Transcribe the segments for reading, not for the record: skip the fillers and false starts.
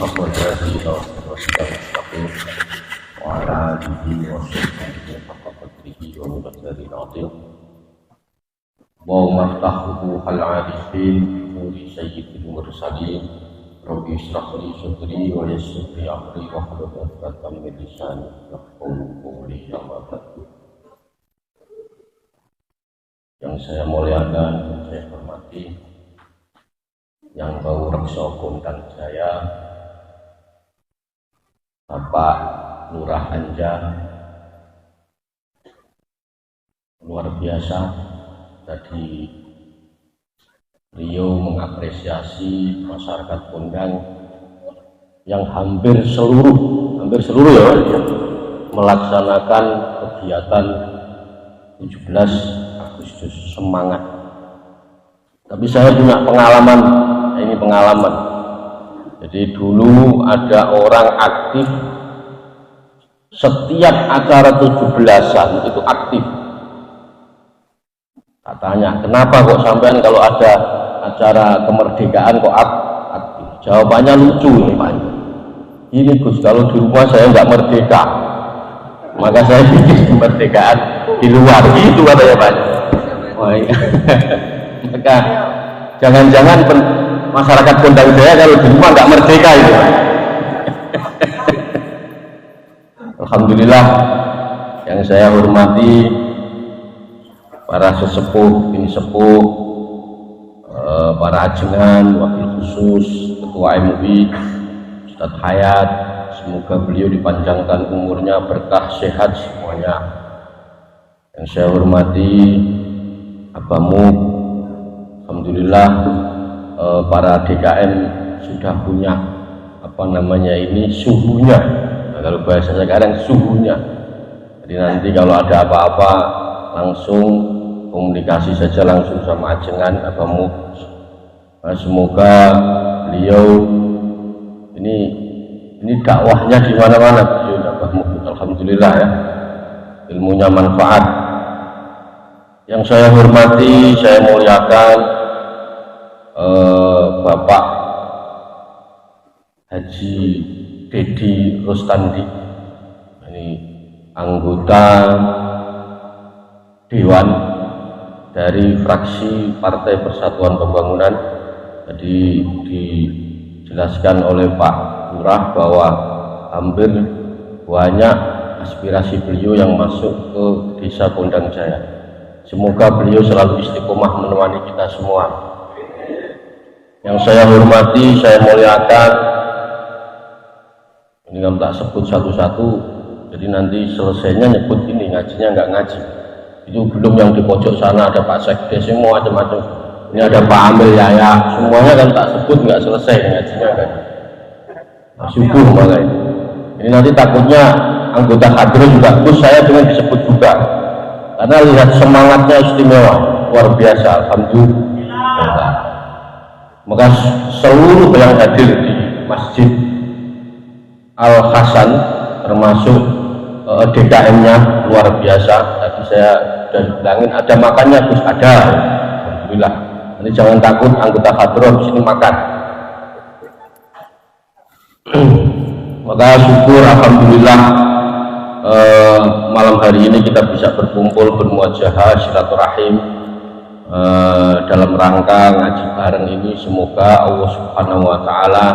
حق الهدي المستقيم وعلى آله وصحبه حق قدره ومقداره العظيم. اللهم افتح فتوح العارفين بنور سيد المرسلين. ربي اشرح لي صدري ويسر لي امري واحلل عقدة من لساني يفقهوا قولي. أما بعد. Yang saya muliakan dan saya hormati, yang bau reksa kondang saya, Bapak Lurah Anja, luar biasa. Tadi beliau mengapresiasi masyarakat Kondang yang hampir seluruh ya, melaksanakan kegiatan 17 Agustus semangat. Tapi saya punya pengalaman, ini pengalaman. Jadi dulu ada orang aktif setiap acara 17-an itu aktif. Tak tanya, kenapa kok sampean kalau ada acara kemerdekaan kok aktif? Jawabannya lucu ini Pak. Ini Gus, kalau di rumah saya nggak merdeka, maka saya bikin kemerdekaan di luar. Gitu katanya Pak. Oh, iya. Maka jangan-jangan masyarakat Kondang Jaya kalau di rumah nggak merdeka itu. Alhamdulillah, yang saya hormati para sesepuh, bini sepuh, para ajengan, wakil khusus, ketua MUI, Ustadz Hayat, semoga beliau dipanjangkan umurnya, berkah, sehat semuanya. Yang saya hormati Abamu, alhamdulillah para DKM sudah punya suhunya. Nah, kalau bahasa sekarang suhunya. Jadi nanti kalau ada apa-apa langsung komunikasi saja langsung sama ajengan Abamu. Nah, semoga beliau ini dakwahnya di mana-mana beliau Abamu. Alhamdulillah ya, ilmunya manfaat. Yang saya hormati, saya muliakan Bapak Haji Dedi Rustandi, ini anggota Dewan dari fraksi Partai Persatuan Pembangunan. Jadi dijelaskan oleh Pak Lurah bahwa hampir banyak aspirasi beliau yang masuk ke desa Kondang Jaya. Semoga beliau selalu istiqomah menemani kita semua. Yang saya hormati, saya muliakan, ini kan tak sebut satu-satu, jadi nanti selesainya nyebut ini, ngajinya nggak ngaji. Itu belum yang di pojok sana ada Pak Sekdes, semua macam-macam. Ini ada Pak Amil Yaya, semuanya kan tak sebut nggak selesai ngajinya kan. Nah, subuh malah ini. Ini nanti takutnya anggota hadir juga, Gus saya dengan disebut juga. Karena lihat semangatnya istimewa, luar biasa, alhamdulillah. Maka seluruh yang hadir di Masjid Al Hasan termasuk DKM-nya luar biasa. Tadi saya sudah bilangin ada makannya Gus, ada, alhamdulillah. Nanti jangan takut anggota hadroh di sini makan. Maka syukur alhamdulillah malam hari ini kita bisa berkumpul bermuajahah silaturahim dalam rangka ngaji bareng ini. Semoga Allah Subhanahu wa taala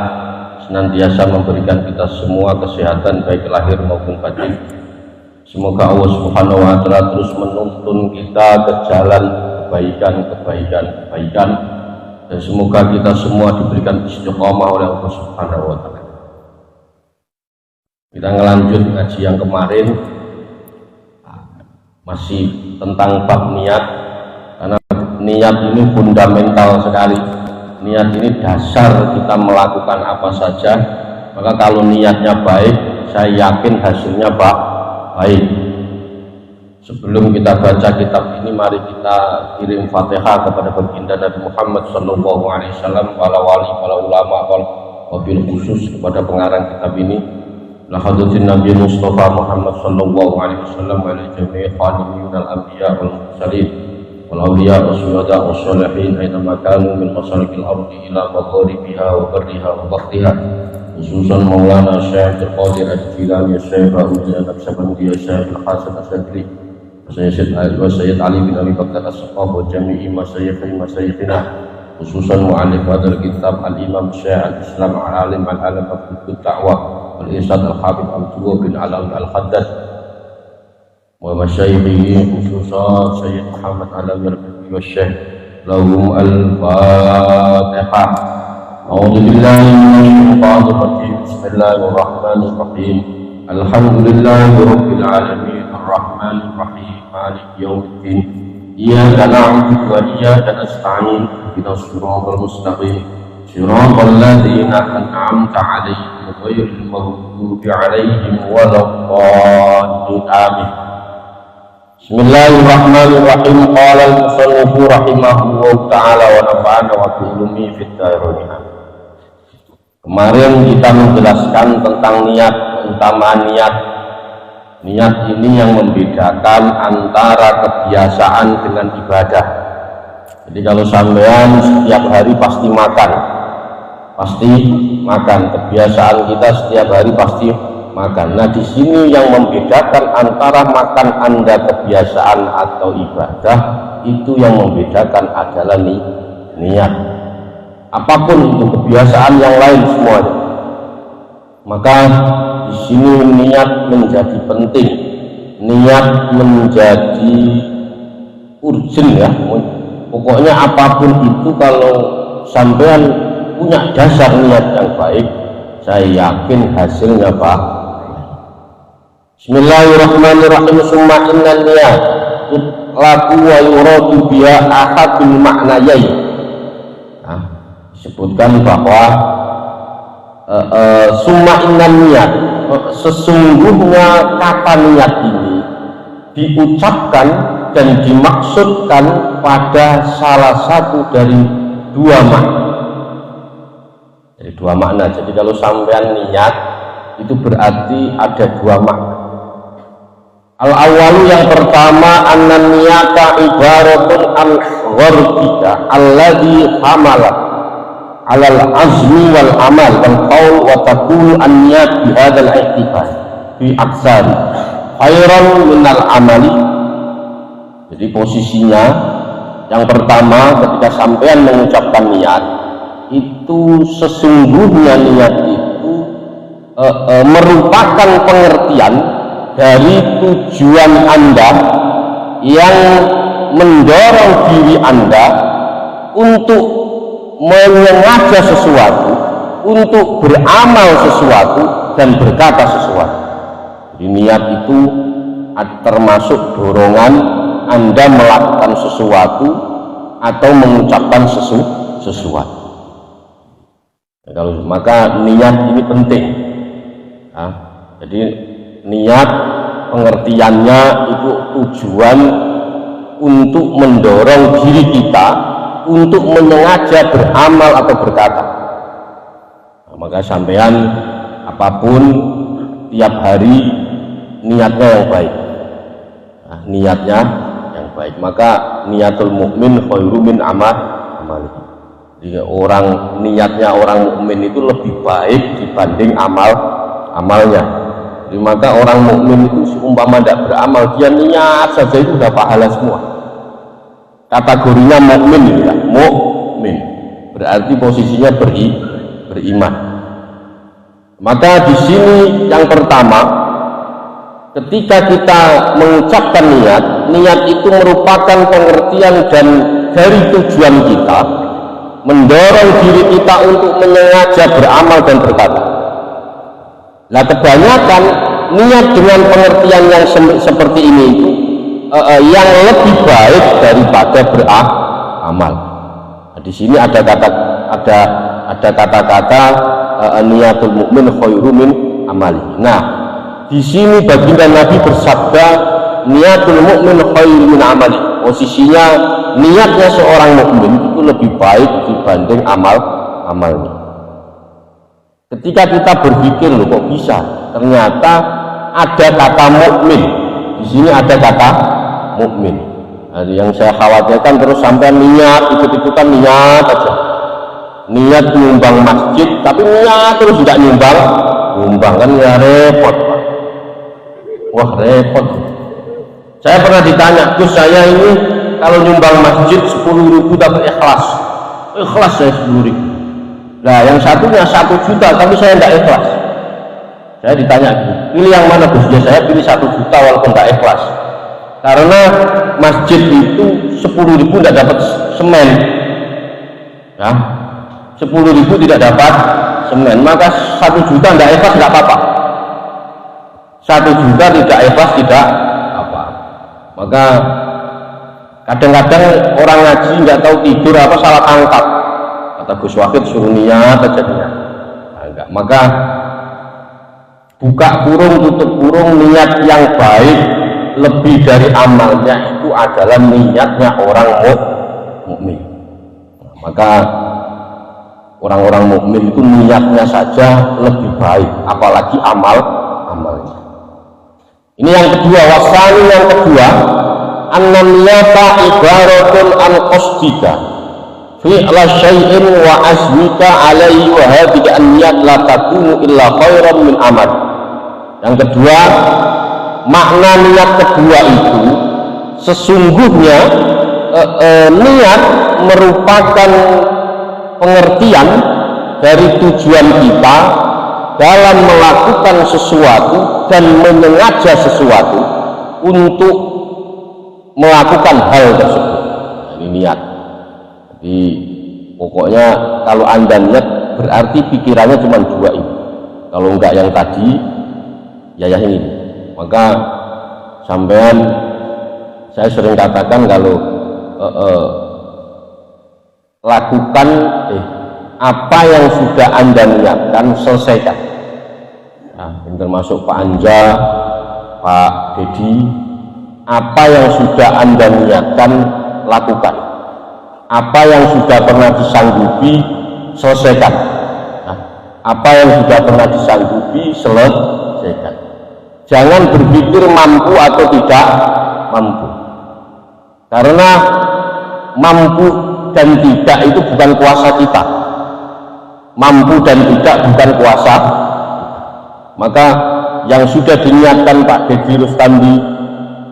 senantiasa memberikan kita semua kesehatan baik lahir maupun batin. Semoga Allah Subhanahu wa taala terus menuntun kita ke jalan kebaikan, dan semoga kita semua diberikan istiqomah oleh Allah Subhanahu wa taala. Kita ngelanjut ngaji yang kemarin, masih tentang bab niat, karena niat ini fundamental sekali. Niat ini dasar kita melakukan apa saja. Maka kalau niatnya baik, saya yakin hasilnya baik. Sebelum kita baca kitab ini, mari kita kirim Fatihah kepada baginda Nabi Muhammad SAW, para wali, para ulama, wabil khusus kepada pengarang kitab ini. Lahadutin Nabi Mustafa Muhammad sallallahu alaihi wasallam wa jami'i khalimin al-anbiya wal mursalin wal awliya wa syuhada wa sholihin aina makanu min masalikil ardi ila magharibiha wa barriha wa bahriha khususan Maulana Syekh Al-Qadir Al-Jilani, Syekh Al-Ujian Al-Sabandi, Syekh Al-Hasan Al-Sadri, Sayyid Ali bin Abi Bakar As-Saqaf wa jami'i masyayikhina, khususan mu'alif hadal kitab Al-Imam Syekh Al-Islam Al-Alim Al-Alam Al-Qutb Ta'wah Al-Isad Al-Habib Al-Tuwa bin Alawi Al-Khaddad wa masyayikhi khususan Sayyid Muhammad Alawi Al-Qutb wa Syekh lahum Al-Fatihah. A'udzu billahi minasyaitonir rajim. Bismillahirrahmanirrahim. Alhamdulillahi rabbil alamin. Ar-Rahmanir Rahim. Maliki yaumiddin. Iyyaka na'budu wa iyyaka nasta'in. Ihdinas siratal mustaqim. Siratal ladzina an'amta 'alaihim ghairil maghdubi 'alaihim waladdallin. Amin. Bismillahirrahmanirrahim. Qala al-musannif rahimahullahu ta'ala wa nafa'ana wa bi ilmihi fid dharain. Kemarin kita menjelaskan tentang niat, keutamaan niat. Niat ini yang membedakan antara kebiasaan dengan ibadah. Jadi kalau sampean setiap hari pasti makan, kebiasaan kita setiap hari pasti makan. Nah, di sini yang membedakan antara makan Anda kebiasaan atau ibadah, itu yang membedakan adalah niat. Apapun itu kebiasaan yang lain semuanya. Maka di sini niat menjadi penting, niat menjadi urgent ya. Pokoknya apapun itu kalau sampean punya dasar niat yang baik, saya yakin hasilnya baik. Bismillahirrahmanirrahim. Summa inna niyat laku wa yuradu biha ahadul ma'nayain. Nah, disebutkan bahwa summa inna niyat, sesungguhnya kata niat ini diucapkan dan dimaksudkan pada salah satu dari dua makna. Jadi dua makna. Jadi kalau sampean niat itu berarti ada dua makna. Al-awwalu, yang pertama, anna niyata ibaratun an gharbika alladhi hamala alal azmi wal amal wal qaul wa taqulu an-niyat bi hadzal i'tibar fi aksari khairan minal amali. Jadi posisinya yang pertama ketika sampean mengucapkan niat itu, sesungguhnya niat itu merupakan pengertian dari tujuan Anda yang mendorong diri Anda untuk menyengaja sesuatu, untuk beramal sesuatu dan berkata sesuatu. Jadi niat itu termasuk dorongan Anda melakukan sesuatu atau mengucapkan sesuatu. Kalau maka niat ini penting. Nah, jadi niat pengertiannya itu tujuan untuk mendorong diri kita untuk menyengaja beramal atau berkata. Nah, maka sampean apapun tiap hari niatnya yang baik. Nah, niatnya yang baik. Maka niatul mukmin khairu min amali. Jadi niatnya orang mukmin itu lebih baik dibanding amalnya. Jadi maka orang mukmin itu seumpama tidak beramal, dia niat saja itu sudah pahala semua. Kategorinya mukmin ini kan, mukmin berarti posisinya beriman. Maka di sini yang pertama, ketika kita mengucapkan niat itu merupakan pengertian dan dari tujuan kita, mendorong diri kita untuk menyengaja beramal dan berkata. Nah, kebanyakan niat dengan pengertian yang seperti ini itu yang lebih baik daripada beramal. Nah, di sini ada kata-kata niatul mukmin khairu min amali. Nah, di sini baginda Nabi bersabda niatul mukmin khairu min amali. Posisinya niatnya seorang mukmin itu lebih baik dibanding amalnya. Ketika kita berpikir, loh kok bisa? Ternyata ada kata mukmin. Di sini ada kata mukmin. Nah, yang saya khawatirkan terus sampai niat ikut-ikutan niat aja. niat nyumbang masjid tapi niat terus tidak nyumbang kan ya repot Pak. Wah repot. Saya pernah ditanya, Gus saya ini kalau nyumbang masjid 10.000 dapat ikhlas saya 10.000. Nah yang satunya 1 juta tapi saya tidak ikhlas. Saya ditanya, pilih yang mana Gus? Ya saya pilih 1 juta walaupun tidak ikhlas. Karena masjid itu 10.000 tidak dapat semen. Ya, 10.000 tidak dapat semen. Maka 1 juta tidak ikhlas tidak apa-apa. 1 juta tidak ikhlas tidak apa. Maka kadang-kadang orang ngaji nggak tahu tidur apa salah tangkap. Kata Gus Wahid suruh niat aja niat. Nah, enggak. Maka buka kurung tutup kurung niat yang baik lebih dari amalnya itu adalah niatnya orang mukmin. Nah, maka orang-orang mukmin itu niatnya saja lebih baik, apalagi amalnya. Ini yang kedua, wasani yang kedua, an-niyata ibaratun an qasdika fi'la syai'in wa azmika alaihi wa hadhihi an-niyat la takunu illa khairan min amal. Yang kedua, makna niat kedua itu sesungguhnya niat merupakan pengertian dari tujuan kita dalam melakukan sesuatu dan menyengaja sesuatu untuk melakukan hal tersebut. Ini niat. Jadi pokoknya kalau Anda niat berarti pikirannya cuma 2 ini. Kalau enggak yang tadi ya yang ini. Maka sampean saya sering katakan kalau lakukan apa yang sudah Anda niatkan selesaikan. Nah, termasuk Pak Anja, Pak Dedi, apa yang sudah Anda niatkan lakukan. Apa yang sudah pernah disanggupi selesaikan. Nah, apa yang sudah pernah disanggupi selesaikan. Jangan berpikir mampu atau tidak mampu. Karena mampu dan tidak itu bukan kuasa kita. Mampu dan tidak bukan kuasa. Maka yang sudah diniatkan Pak Dedi Rustandi,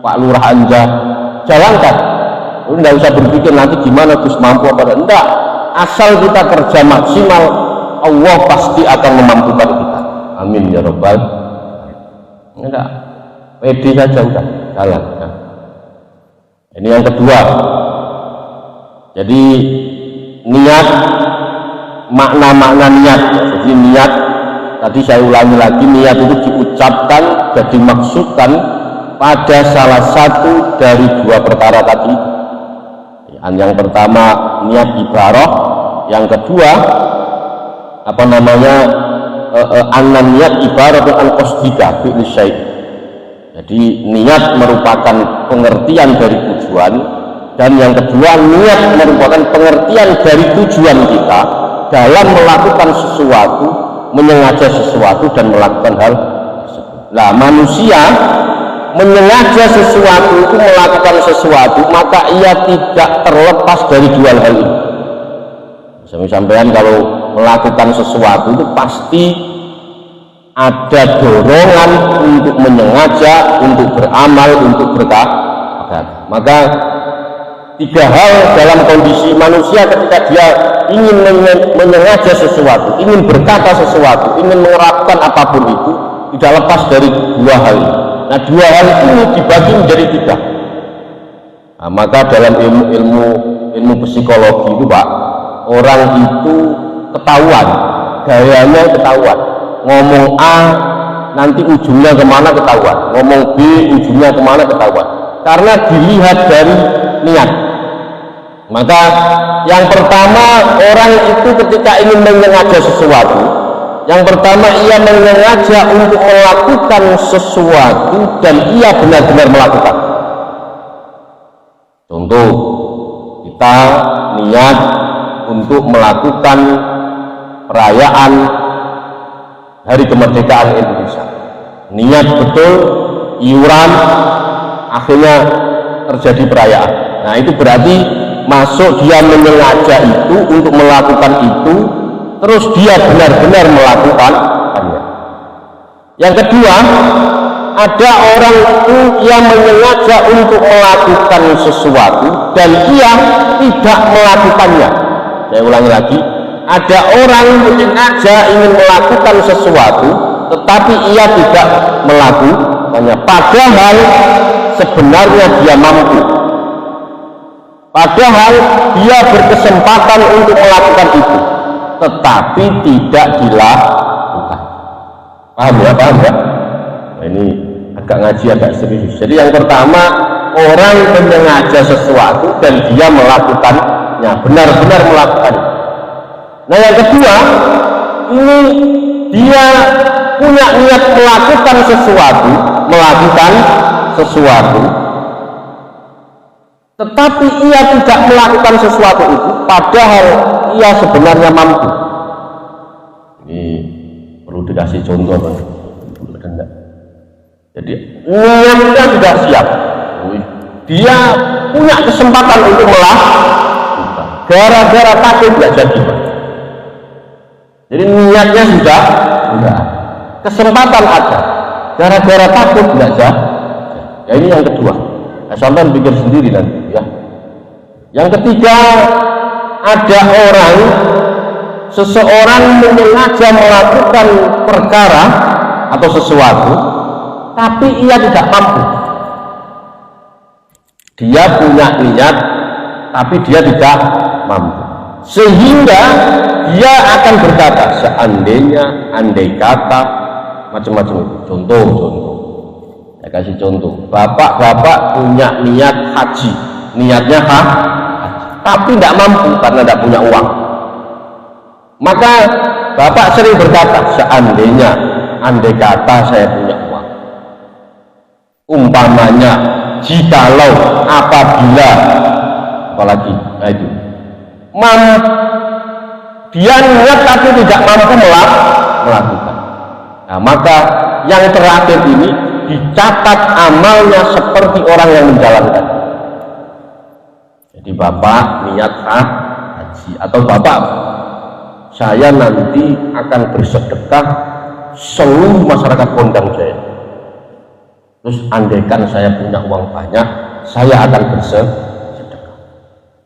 Pak Lurah Anja, jalankan. Tidak usah berpikir nanti gimana Gus mampu apa tidak. Asal kita kerja maksimal, Allah pasti akan memampukan kita. Amin ya Rabbal. Enggak, pede saja udah jalan. Nah. Ini yang kedua. Jadi niat, makna-makna niat. Jadi niat, tadi saya ulangi lagi, niat itu diucapkan dan dimaksudkan pada salah satu dari 2 perkara tadi. Yang pertama niat ibadah, yang kedua apa namanya anan niat ibarat an qasdika fi'l syai'. Jadi niat merupakan pengertian dari tujuan, dan yang kedua niat merupakan pengertian dari tujuan kita dalam melakukan sesuatu, menyengaja sesuatu dan melakukan hal tersebut. Nah, manusia menyengaja sesuatu itu melakukan sesuatu, maka ia tidak terlepas dari 2 hal ini. Sampai-sampai kalau melakukan sesuatu itu pasti ada dorongan untuk menyengaja, untuk beramal, untuk berkah. Maka 3 hal dalam kondisi manusia ketika dia ingin menyengaja sesuatu, ingin berkata sesuatu, ingin menerapkan apapun itu, tidak lepas dari 2 hal ini. Nah, 2 hal ini dibagi menjadi 3. Nah, maka dalam ilmu psikologi itu Pak, orang itu ketahuan, gayanya ketahuan. Ngomong A nanti ujungnya kemana ketahuan, ngomong B ujungnya kemana ketahuan, karena dilihat dari niat. Maka yang pertama, orang itu ketika ingin menyengaja sesuatu, yang pertama ia menyengaja untuk melakukan sesuatu dan ia benar-benar melakukan. Contoh, kita niat untuk melakukan perayaan Hari Kemerdekaan Indonesia. Niat betul, iuran, akhirnya terjadi perayaan. Nah, itu berarti masuk dia menyengaja itu untuk melakukan itu, terus dia benar-benar melakukannya. Yang kedua, ada orang itu yang menyengaja untuk melakukan sesuatu dan ia tidak melakukannya. Saya ulangi lagi, ada orang menyengaja ingin melakukan sesuatu tetapi ia tidak melakukannya, padahal sebenarnya dia mampu, padahal dia berkesempatan untuk melakukan itu tetapi tidak dilakukan. Paham ya? Nah, ini agak ngaji agak serius. Jadi yang pertama, orang menyengaja sesuatu dan dia melakukannya, benar-benar melakukannya. Nah yang kedua, ini dia punya niat melakukan sesuatu, tetapi ia tidak melakukan sesuatu itu padahal ia sebenarnya mampu. Ini perlu dikasih contoh, enggak? Jadi niatnya sudah siap, dia punya kesempatan untuk melakukan, gara-gara takut nggak jadi. Jadi niatnya sudah kesempatan ada, gara-gara takut nggak jadi. Ya ini yang kedua. Nah, sampai pikir sendiri nanti ya. Yang ketiga, ada seseorang menyengaja melakukan perkara atau sesuatu tapi ia tidak mampu. Dia punya niat tapi dia tidak mampu, sehingga dia akan berkata seandainya, andai kata, macam-macam. Contoh, saya kasih contoh. Bapak punya niat haji, niatnya haji, tapi tidak mampu karena tidak punya uang. Maka bapak sering berkata seandainya, andai kata saya punya uang, umpamanya, jikalau, apabila, apalagi, nah itu dia niat tapi tidak mampu melakukan. Nah maka yang terakhir ini dicatat amalnya seperti orang yang menjalankan. Jadi bapak niat haji, atau bapak, saya nanti akan bersedekah seluruh masyarakat Kondang Jaya. Terus andaikan saya punya uang banyak, saya akan bersedekah.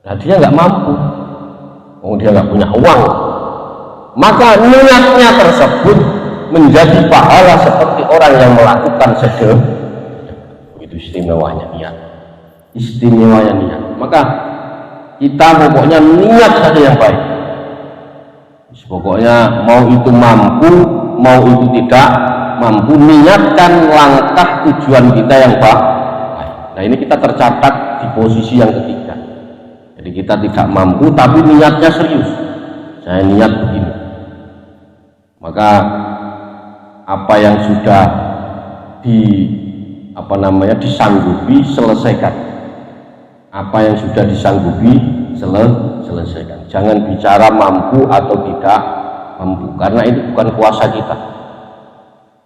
Nah dia nggak mampu, dia nggak punya uang, maka niatnya tersebut menjadi pahala seperti orang yang melakukan sedekah. Itu istimewanya niat. Maka kita pokoknya niat saja yang baik. Pokoknya mau itu mampu, mau itu tidak mampu, niatkan langkah tujuan kita yang baik. Nah ini kita tercatat di posisi yang ketiga. Jadi kita tidak mampu tapi niatnya serius. Saya niat begini. Maka apa yang sudah disanggupi selesaikan. Apa yang sudah disanggupi selesaikan. Jangan bicara mampu atau tidak mampu, karena itu bukan kuasa kita.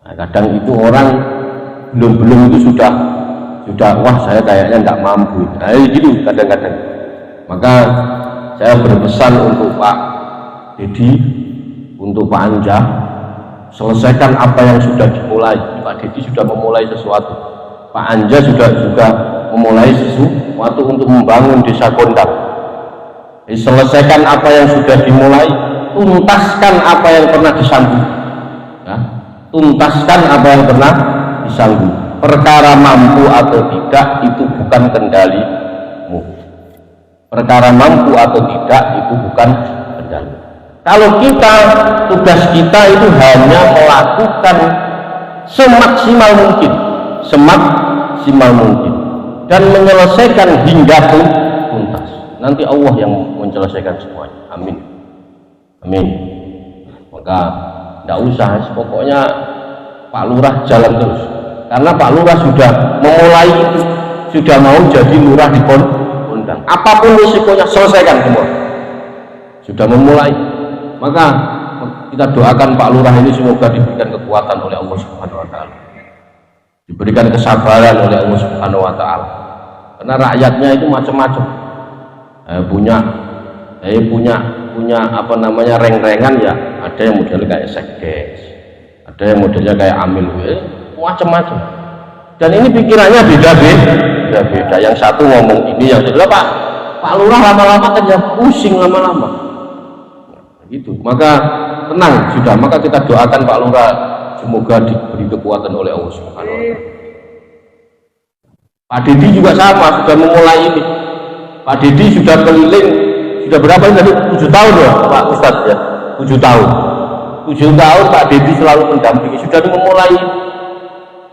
Nah, kadang itu orang belum itu sudah wah saya kayaknya tidak mampu. Nah gitu kadang-kadang. Maka saya berpesan untuk Pak Dedi, untuk Pak Anja, selesaikan apa yang sudah dimulai. Pak Dedi sudah memulai sesuatu, Pak Anja sudah memulai sesuatu untuk membangun desa Kondang. Selesaikan apa yang sudah dimulai, tuntaskan apa yang pernah disanggup. Ya, tuntaskan apa yang pernah disanggup. Perkara mampu atau tidak itu bukan kendalimu. Perkara mampu atau tidak itu bukan kendali. Kalau kita, tugas kita itu hanya melakukan semaksimal mungkin dan menyelesaikan hingga tuntas. Nanti Allah yang menyelesaikan semuanya. Amin. Maka tidak usah, pokoknya Pak Lurah jalan terus, karena Pak Lurah sudah memulai itu, sudah mau jadi lurah di Kondang. Apapun risikonya selesaikan semua, sudah memulai. Maka kita doakan Pak Lurah ini semoga diberikan kekuatan oleh Allah Subhanahu wa Ta'ala, diberikan kesabaran oleh Allah Subhanahu wa Ta'ala, karena rakyatnya itu macam-macam. punya apa namanya reng-rengan ya, ada yang modelnya kayak sekdes, ada yang modelnya kayak amil, macam-macam. Dan ini pikirannya beda-beda. Yang satu ngomong ini, yang kedua Pak Lurah lama-lama kan ya pusing lama-lama. Gitu. Maka tenang sudah, maka kita doakan Pak Lurah semoga diberi kekuatan oleh Allah Subhanahu wa Ta'ala. Pak Dedi juga sama, sudah memulai ini. Pak Dedi sudah keliling, sudah berapa ini tadi? 7 tahun ya Pak Ustadz ya, 7 tahun. 7 tahun Pak Dedi selalu mendampingi, sudah memulai.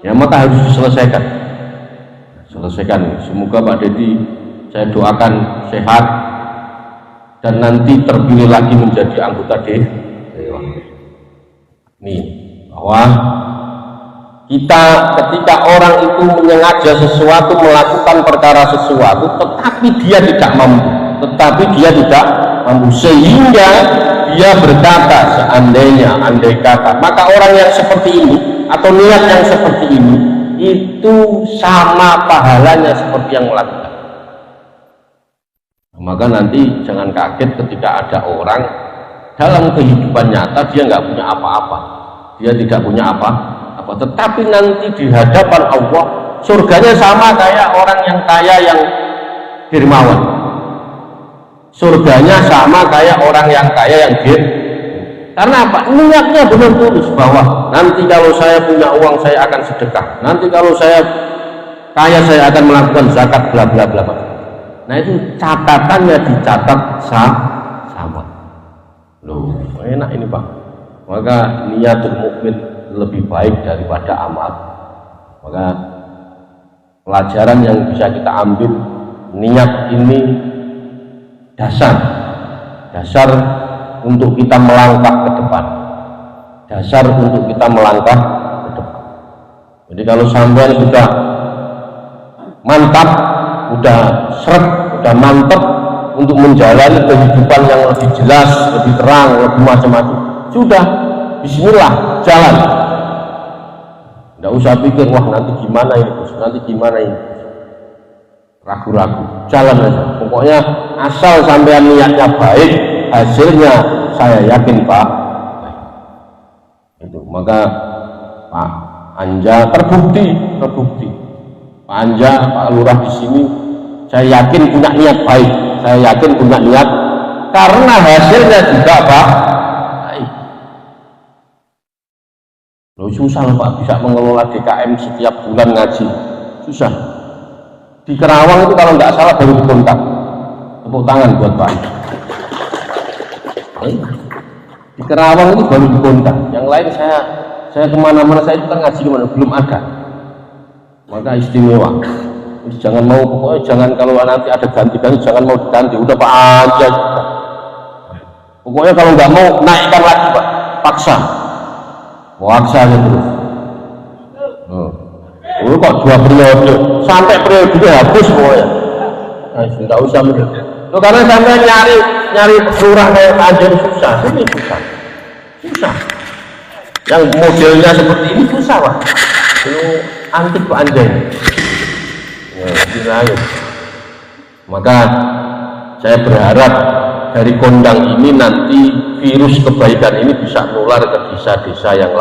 Ya maka harus diselesaikan. Semoga Pak Dedi, saya doakan sehat dan nanti terpilih lagi menjadi anggota dewan. Nih, bahwa kita ketika orang itu menyengaja sesuatu, melakukan perkara sesuatu, tetapi dia tidak mampu, sehingga dia berkata seandainya, andai kata, maka orang yang seperti ini atau niat yang seperti ini itu sama pahalanya seperti yang melakukan. Maka nanti jangan kaget ketika ada orang dalam kehidupan nyata dia nggak punya apa-apa, dia tidak punya apa-apa, tetapi nanti di hadapan Allah surganya sama kayak orang yang kaya yang dermawan, surganya sama kayak orang yang kaya yang karena apa? Niatnya benar tulus bahwa nanti kalau saya punya uang saya akan sedekah, nanti kalau saya kaya saya akan melakukan zakat bla bla bla. Nah itu catatannya dicatat sama. Loh, enak ini Pak. Maka niatul mukmin lebih baik daripada amal. Maka pelajaran yang bisa kita ambil, niat ini dasar untuk kita melangkah ke depan, Jadi kalau sampai sudah mantap, udah mantap untuk menjalani kehidupan yang lebih jelas, lebih terang, lebih macam-macam, sudah bismillah, jalan. Nggak usah pikir wah nanti gimana ini, ragu-ragu, jalan aja. Pokoknya asal sampean niatnya baik, hasilnya saya yakin Pak. Itu maka Pak Anja terbukti. Pak Anja, Pak Lurah di sini, saya yakin punya niat baik, karena hasilnya juga baik. Loh susah Pak bisa mengelola DKM setiap bulan ngaji, susah. Di Kerawang itu kalau nggak salah baru dikontak, tepuk tangan buat Pak. Di Kerawang itu baru dikontak, yang lain saya kemana-mana, saya itu ngaji kemana belum ada. Maka istimewa. Jangan mau, pokoknya jangan kalau nanti ada ganti-ganti jangan mau diganti, udah Pak aja. Pokoknya kalau nggak mau naikkan lagi Pak, paksa aja terus. Kok 2 periode sampai periode habis pokoknya. Nah, tidak usah menurut. Karena sampai nyari lurah kayak aja susah. Yang modelnya seperti ini susah Pak. Itu antik Pak Anjay. Maka saya berharap dari kondang ini nanti virus kebaikan ini bisa menular ke desa-desa yang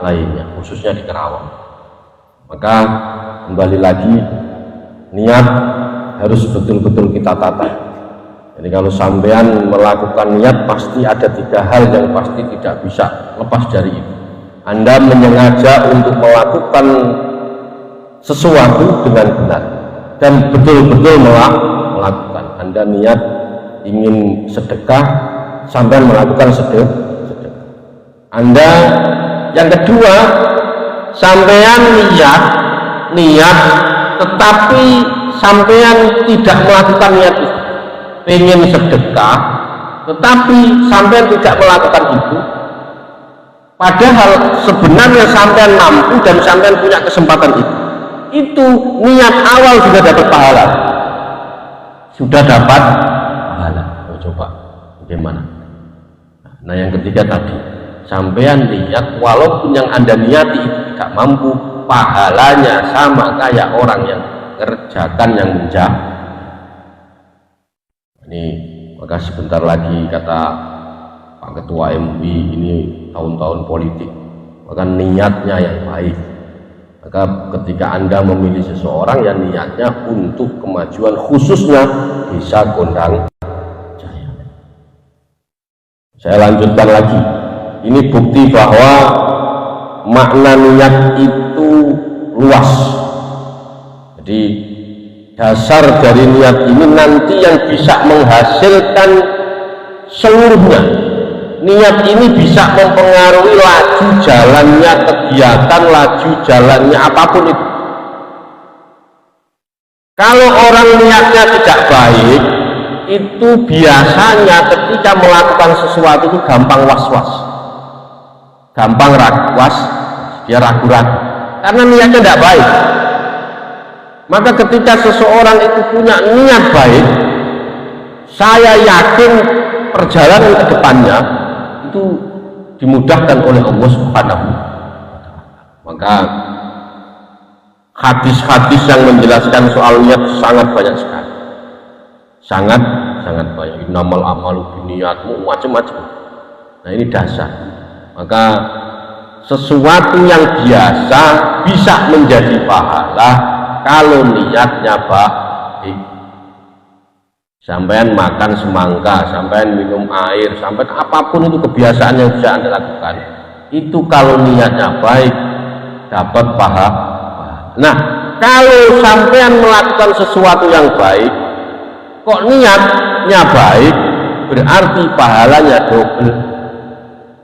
lainnya, khususnya di Kerawang. Maka kembali lagi, niat harus betul-betul kita tata. Jadi kalau sampean melakukan niat pasti ada 3 hal yang pasti tidak bisa lepas dari itu. Anda menyengaja untuk melakukan sesuatu dengan benar dan betul-betul melakukan. Anda niat ingin sedekah, sampai melakukan sedekah. Anda yang kedua, sampean niat tetapi sampean tidak melakukan niat itu. Pengen sedekah tetapi sampean tidak melakukan itu, padahal sebenarnya sampean mampu dan sampean punya kesempatan itu niat awal sudah dapat pahala, coba bagaimana? Nah yang ketiga tadi, sampean niat walaupun yang Anda niati itu tidak mampu, pahalanya sama kayak orang yang kerjakan yang Ini maka sebentar lagi kata Pak Ketua MUI, ini tahun-tahun politik, maka niatnya yang baik. Maka ketika Anda memilih seseorang yang niatnya untuk kemajuan khususnya Desa Gondang Jaya. Saya lanjutkan lagi, ini bukti bahwa makna niat itu luas. Jadi dasar dari niat ini nanti yang bisa menghasilkan seluruhnya. Niat ini bisa mempengaruhi laju jalannya kegiatan, laju jalannya apapun itu. Kalau orang niatnya tidak baik, itu biasanya ketika melakukan sesuatu itu gampang was-was, gampang was, dia ragu-ragu karena niatnya tidak baik. Maka ketika seseorang itu punya niat baik, saya yakin perjalanan ke depannya itu dimudahkan oleh Allah Subhanahu wa Ta'ala. Maka hadis-hadis yang menjelaskan soal niat sangat banyak sekali, sangat banyak. Innamal amalu binniyat, macam-macam. Nah, ini dasar. Maka sesuatu yang biasa bisa menjadi pahala kalau niatnya baik. Sampean makan semangka, sampean minum air, sampean apapun itu kebiasaan yang bisa Anda lakukan, itu kalau niatnya baik dapat pahala. Nah, kalau sampean melakukan sesuatu yang baik kok niatnya baik, berarti pahalanya double.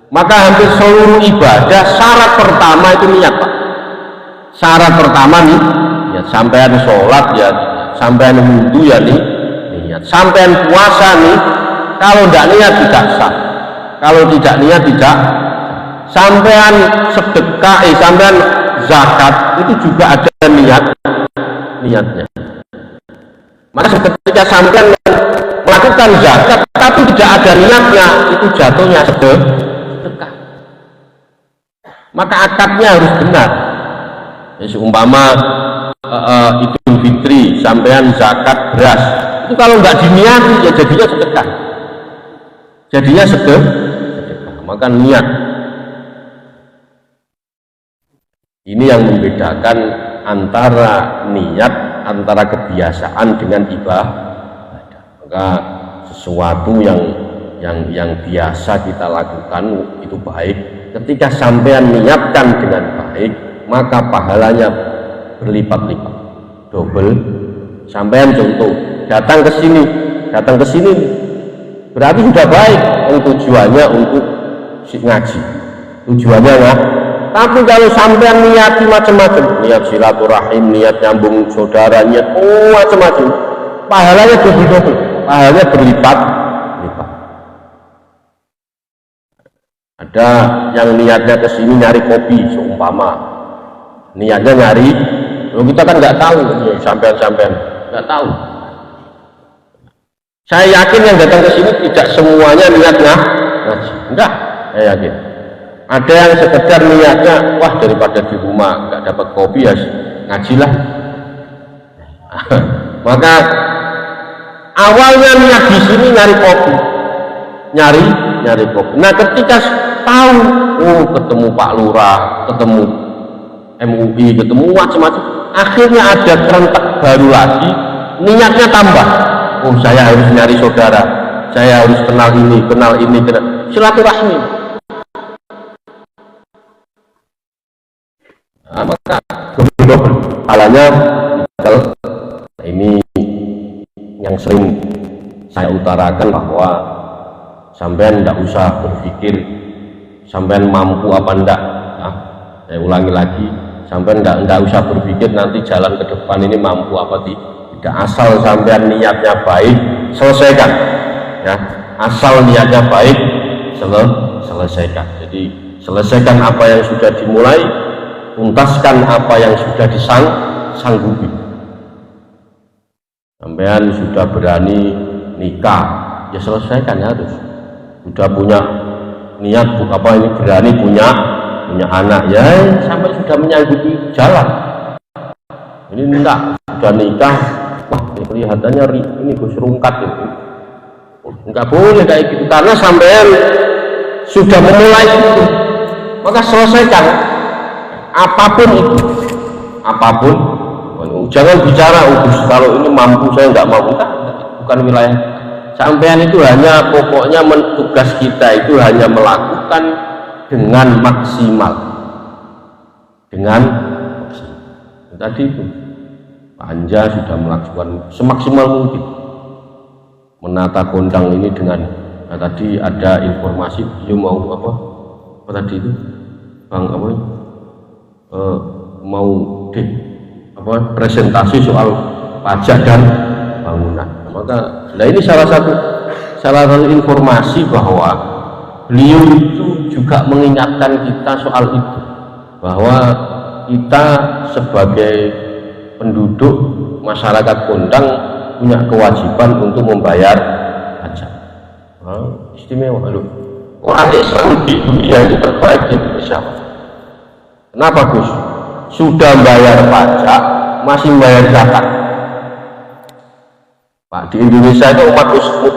Maka hampir seluruh ibadah syarat pertama itu niat, Pak. Syarat pertama nih, ya sampean sholat ya, sampean wudhu ya nih, niat. Sampean puasa nih, kalau tidak niat tidak sah. Kalau tidak niat tidak. Sampean sedekah, sampean zakat itu juga ada niatnya. Maka ketika sampean melakukan zakat tapi tidak ada niatnya, itu jatuhnya sedekah. Maka akadnya harus benar. Ya, seumpama Idul Fitri sampean zakat beras, itu kalau nggak diniati ya jadinya sedekah. Maka niat ini yang membedakan antara niat, antara kebiasaan dengan ibadah. Maka sesuatu yang biasa kita lakukan itu baik, ketika sampean niatkan dengan baik, maka pahalanya berlipat-lipat, double. Sampean contoh datang ke sini berarti sudah baik, tujuannya untuk ngaji, tujuannya enggak. Tapi kalau sampean niati macam-macam, niat silaturahim, niat nyambung saudara, niat macam-macam, pahalanya double, pahalanya berlipat-lipat. Ada yang niatnya ke sini nyari kopi, seumpama niatnya nyari, kita kan nggak tahu, sampean nggak tahu. Saya yakin yang datang ke sini tidak semuanya niatnya ngaji, enggak, saya yakin. Ada yang sekedar niatnya, wah daripada di rumah nggak dapat kopi ya ngajilah. Maka awalnya niat di sini nyari kopi. Nah, ketika tahu, ketemu Pak Lurah, ketemu MUI, ketemu macam-macam, akhirnya ada kerentak baru lagi, niatnya tambah. Saya harus nyari saudara, saya harus kenal ini, silaturahmi. Nah, maka halanya ini yang sering saya utarakan, bahwa sampean tidak usah berpikir sampean mampu apa enggak. Nah, saya ulangi lagi, sampean tidak usah berpikir nanti jalan ke depan ini mampu apa tidak. Asal sampean niatnya baik, selesaikan ya. Asal niatnya baik, selesaikan. Jadi selesaikan apa yang sudah dimulai, tuntaskan apa yang sudah disanggupi. Sampean sudah berani nikah, ya selesaikan, harus. Sudah punya niat ini berani punya anak, ya sampai sudah menyanggupi jalan. Ini enggak, sudah nikah, wah kelihatannya ini Gus rungkat itu. Enggak boleh kayak gitu, karena sampean sudah memulai itu, maka selesaikan apapun itu, apapun. Jangan bicara kalau ini mampu, saya nggak mampu, bukan wilayah sampean. Itu hanya pokoknya tugas kita itu hanya melakukan dengan maksimal, tadi itu Pak Anja sudah melakukan semaksimal mungkin menata kondang ini dengan tadi ada informasi dia mau apa tadi itu Bang apa mau presentasi soal pajak dan bangunan. Maka ini salah satu informasi bahwa beliau itu juga mengingatkan kita soal itu, bahwa kita sebagai penduduk masyarakat Kondang punya kewajiban untuk membayar pajak. Istimewa loh. Orang Islam di dunia itu terbaik di Indonesia. Kenapa Gus? Sudah bayar pajak, masih bayar zakat. Pak, di Indonesia itu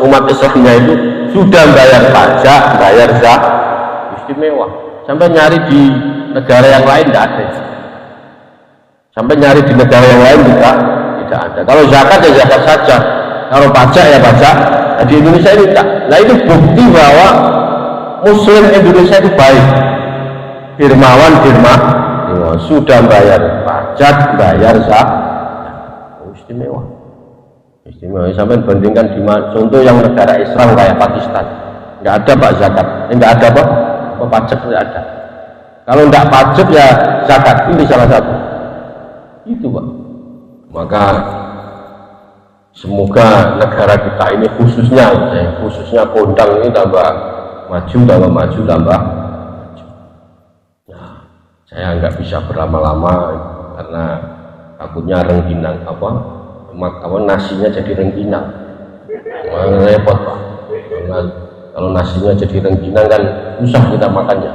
umat Islamnya itu sudah bayar pajak, bayar zakat, istimewa. Sampai nyari di negara yang lain tidak ada. Sampai nyari di negara yang lain juga tidak ada. Kalau zakat ya zakat saja, kalau pajak ya pajak. Nah, di Indonesia ini tidak. Nah, itu bukti bahwa Muslim Indonesia itu baik, dermawan, sudah bayar pajak, bayar zakat, istimewa. Sampai bandingkan di contoh yang negara Islam kayak Pakistan, nggak ada Pak zakat, nggak ada apa pajak, nggak ada. Kalau nggak pajak ya zakat, ini salah satu. Itu Pak. Maka semoga negara kita ini khususnya Kondang ini tambah maju. Nah, saya nggak bisa berlama-lama karena takutnya rengginang nasinya jadi rengginang, repot Pak. Kalau nasinya jadi rengginang kan susah kita makannya.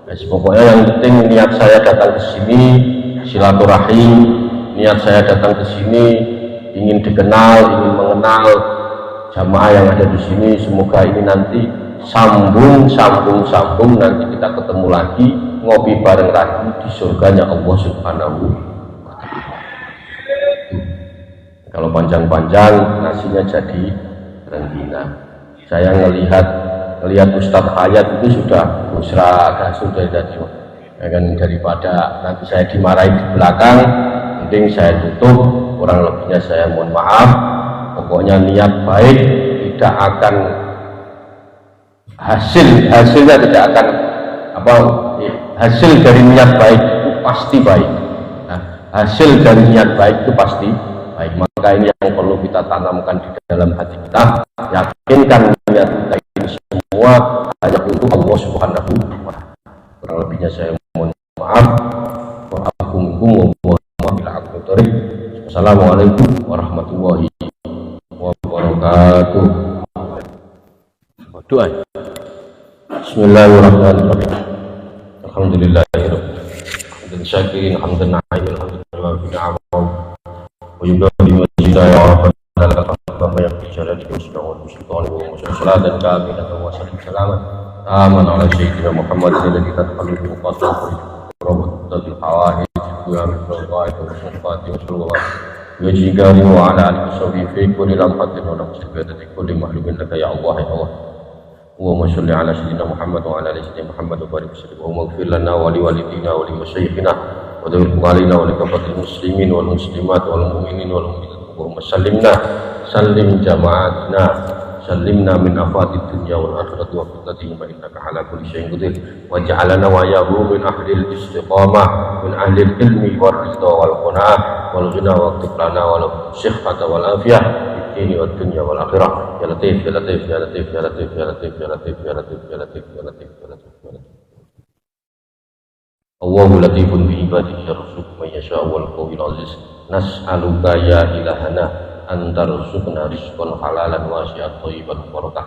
Nah, pokoknya yang penting niat saya datang ke sini silaturahim, niat saya datang ke sini ingin dikenal, ingin mengenal jamaah yang ada di sini. Semoga ini nanti sambung nanti kita ketemu lagi, ngopi bareng lagi di surganya Allah Subhanahu wa Ta'ala. Kalau panjang-panjang nasinya jadi rengginang. Saya ngelihat Ustadz Hayat itu sudah tadi ya kan, daripada nanti saya dimarahi di belakang, mending saya tutup. Kurang lebihnya saya mohon maaf. Pokoknya niat baik tidak akan hasilnya tidak akan hasil dari niat baik itu pasti baik. Nah, hasil dari niat baik itu pasti baik. Maka ini yang perlu kita tanamkan di dalam hati kita. Yakinkan niat kita ini semua hanya untuk Allah Subhanahu wa Ta'ala. Kurang lebihnya saya mohon maaf. Assalamualaikum warahmatullahi wabarakatuh. Doa. Bismillahirrahmanirrahim. Alhamdulillahirabbil alamin. Syakirin hamdan na'im alhamdulillah wa yubdi majida ya rabbana lakal yang bicara di muslimin wa salatan kamilatan wa salaman aman ala sayyidina Muhammad alladhi taqallu qasahu rabbil hawaij wa min rawaihi wa sifati wa sallallahu wajhikari wa ala alihi washabihi fi kulli lamhatin wa nafsin kulli mahlumin laka ya Allah ya Allah. Allahumma sholli ala sayyidina Muhammad wa ala ali sayyidina Muhammad wa barik wa ighfir lana wa li walidina wa li masyayikhina wa dhil qalina wa li kafatil muslimin wal muslimat wal mu'minin wal mu'minat. Allahumma sallim jama'atina sallimna min afatid dunya wal akhirati wa fitnatihim innaka ala kulli syai'in qadir waj'alna wa yahu min ahlil istiqamah min ahlil ilmi wal ridha wal qanaah wal ghina wa iqlana wal sihhata wal afiyah ini wa dunya wal akhirah ya latif ya latif ya latif ya latif ya latif ya latif ya latif ya latif ya latif ya latif ya latif. Allahu latifun bi ibadihi yarzuqu man yasha'u wal qawiyul aziz. Nas'aluka ya ilahana antarzuqna rizqan halalan wasi'an thayyiban mubarakah.